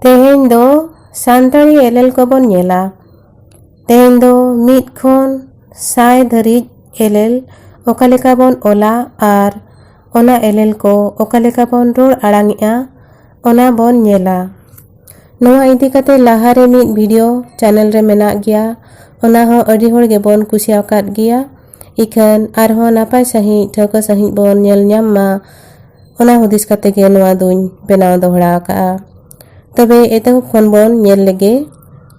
तेहें दो सानताड़ी एलेल को बोन नेला। तेहें दो मीट खोन साय धरिज एलेल ओकालेका बोन ओला आर ओना एलेल को ओकालेका बोन रोड़ आड़ांगिया ओना बोन नेला। नोआ इदी कते लाहारे मीट वीडियो चैनल रे मेना गया ओना हो अड़ी होड़ गे बोन कुसियाव काट गया। इखन आरहो नापाय सही ठौका सही बोन नेल ᱧᱟᱢ मा ओना हुदिस कते गे नोआ दुñ बेनाव दोहड़ा का। तबे एतहु खन बोन नेल लेगे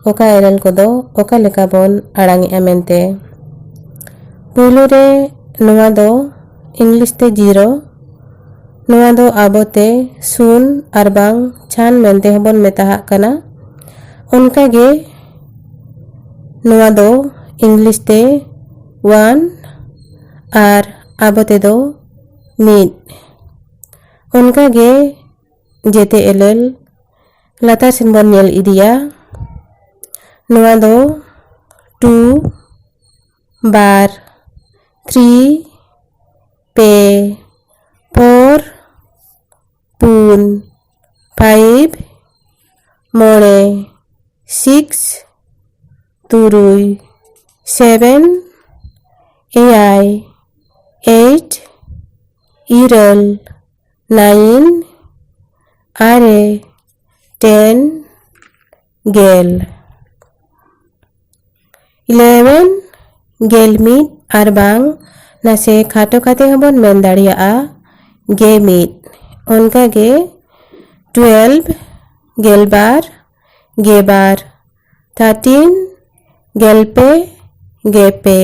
ओका एलेल को दो ओका लेका बोन आड़ांगिया मेनते। पुलु रे नोआ दो इंग्लिश ते जीरो नोआ दो आबोते सुन आरबांग छान मेनते हबोन मेताहा कना। उनका गे नोआ दो इंग्लिश ते वन आर आबोते दो मीट। उनका गे जेते एलेल लातार सिन बोन नेल इदिया। नोआ दो टू बार थ्री पे फोर पुन फाइव मोड़े सिक्स तुरुई सेवन एआई एट इरल नाइन आरे टेन गेल 11 गेल मीट आरबांग नासे खाटो खाते हबोन मेन दाड़ियाआ गे मीट। उनका गे 12 गेल बार गे बार 13 गेल पे गे पे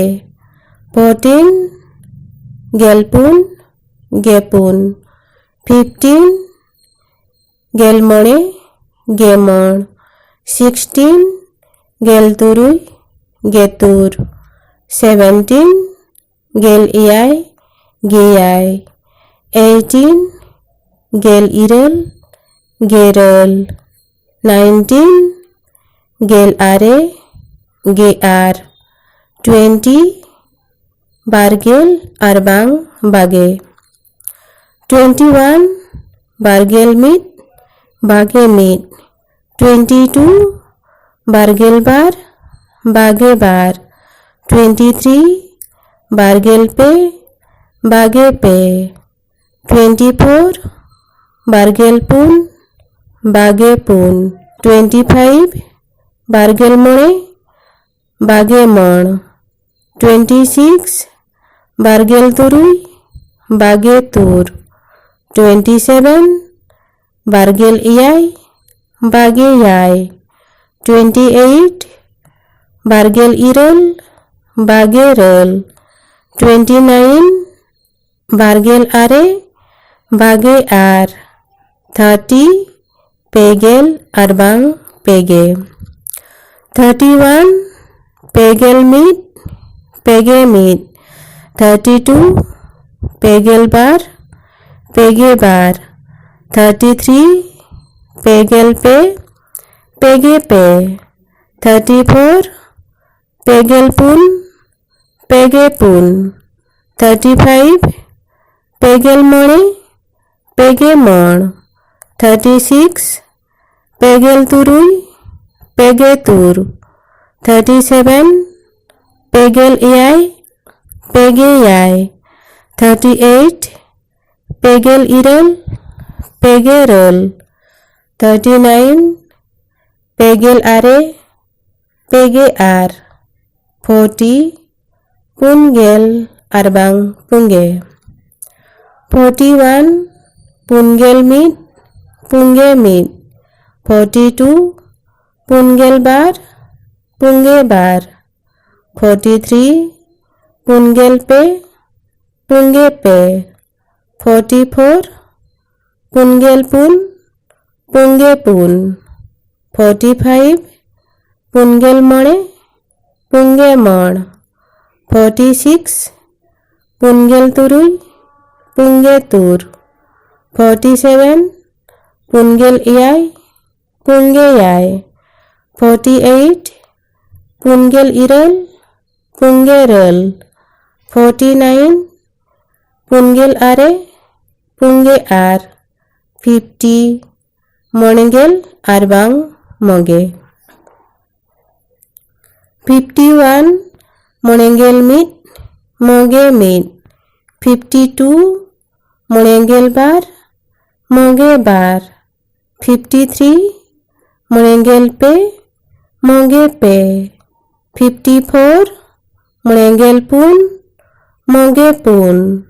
14 गेल पुन गे पुन 15 गेल मोड़े गे मोड़ 16 गेल तुरुई गे तुर 17 गेल इयाई गे याई 18 गेल इरल गेरल 19 गेल आरे गे आर 20 बारगेल आरबांग बागे 21 बारगेल मीट बागे मीट 22 बारगेल बार बागे बार 23 बारगेल पे बागे पे 24 बारगेल पुन बागे पुन 25 बारगेल मोड़े बागे मोड़ 26 बारगेल तुरुई बागे तुर 27 बारगेल इयाई बागे याई 28 बारगेल इरल बागे रल 29 बारगेल आरे बागे आर 30 पेगेल आरबांग पेगे 31 पेगेल मीट पेगे मीट 32 पेगेल बार पेगे बार 33 पेगेल पे पेगे पे 34 पेगेल पुन पेगे पुन 35 पेगेल मोड़े पेगे मोड़ 36 पेगेल तुरुई पेगे तुर 37 पेगेल इयाई पेगे याई 38 पेगेल इरल पेगे रल 39 पेगेल आरे पेगे आर 40 पुनगेल आरबांग पुंगे 41 पुनगेल मीट पुंगे मीट 42 पुनगेल बार पुंगे बार 43 पुनगेल पे पुंगे पे 44 पुनगेल पुन पुंगे पुन 45 पुनगेल मोड़े पुंगे मोड़ 46 पुनगेल तुरुई पुंगे तुर 47 पुनगेल इयाई पुंगे याई 48 पुनगेल इरल पुंगे रल 49 पुनगेल आरे पुंगे are 50 मोणगेल arbang moge. 51 monengel mit moge mit. 52 monengel bar moge bar. 53 monengel pe moge pe. 54 monengel pun moge pun.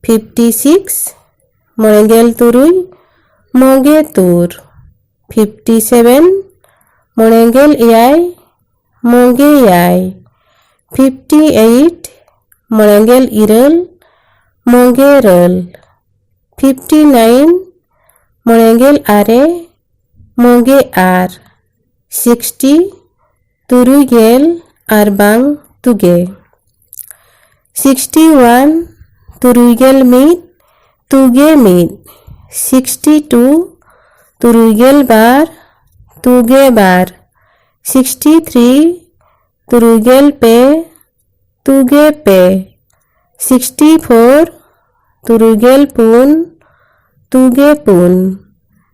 56 monengel turuy moge tur. 57 monengel eyay moge yay. 58 monengel iral moge ral. 59 monengel are moge ar. 60 turugel arbang tuge. 61 turugel mit tuge mit. 62 turugel bar tuge bar. 63 turugel pe tuge pe. 64 turugel pun tuge pun.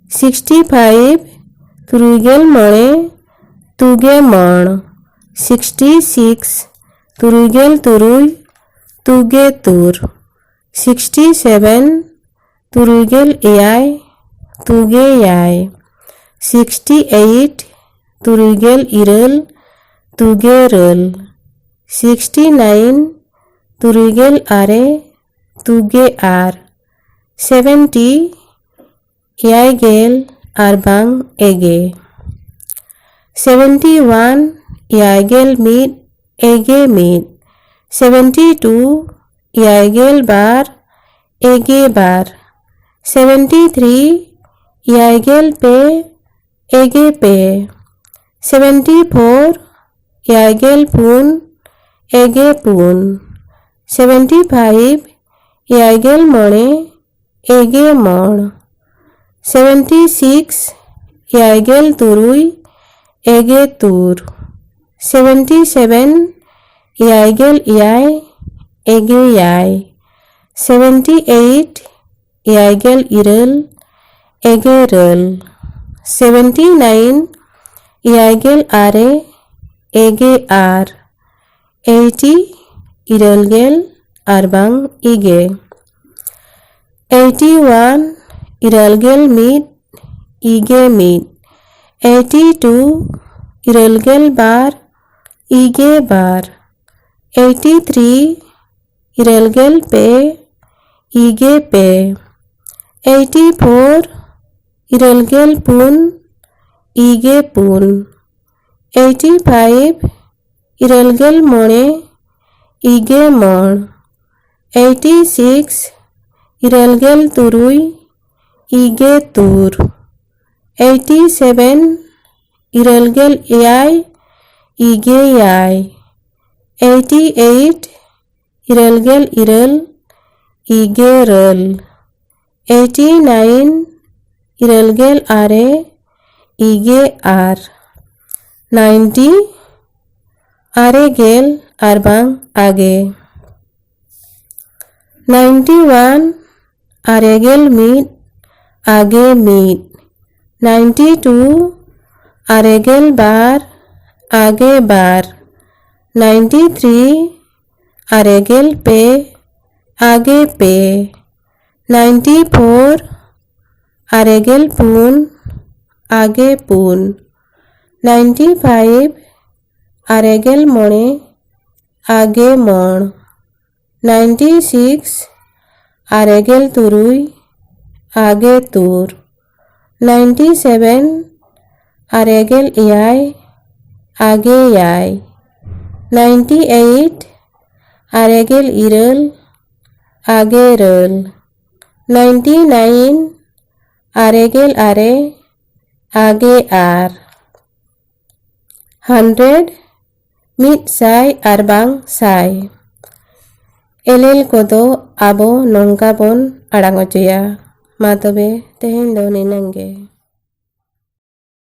65 turugel mone tuge mon. 66 turugel turuy tuge tur. 67 turugel eyay tuge yay. 68 turugel iral tuge ral. 69 turugel are tuge ar. 70 eyay gel arbang ege. 71 eyay gel mit ege mit. 72 eyay gel bar ege bar. 73 eyay gel pe ege pe. 74 eyay gel pun ege pun. 75 eyay gel mone ege mon. 76 eyay gel turuy ege tur. 77 eyay gel eyay ege yay. 78 eyay gel iral ege ral. 79 eyay gel are ege ar. 80 iral gel arbang ige. 81 iral gel mit ige mit. 82 iral gel bar ige bar. 83 iral gel pe ige pe. 84 iral gel pun ige pun. 85 iral gel mone ige mon. 86 iral gel turuy ige tur. 87 iral gel eyay ige yay. 88 iral gel iral ige ral. 89 iral gel are ige ar. 90 are gel arbang age. 91 are gel mit age mit. 92 are gel bar age bar. 93 are gel pe age pe. 94 are gel pun age pun. 95 are gel mone age mon. 96 are gel turuy age tur. 97 are gel eyay age yay. 98 are gel iral age ral. 99 are gel are age ar. 100 mid say arbang say. elel kodo abo nongka bon arang ochoya. Ma tobe teheny do ninang ge.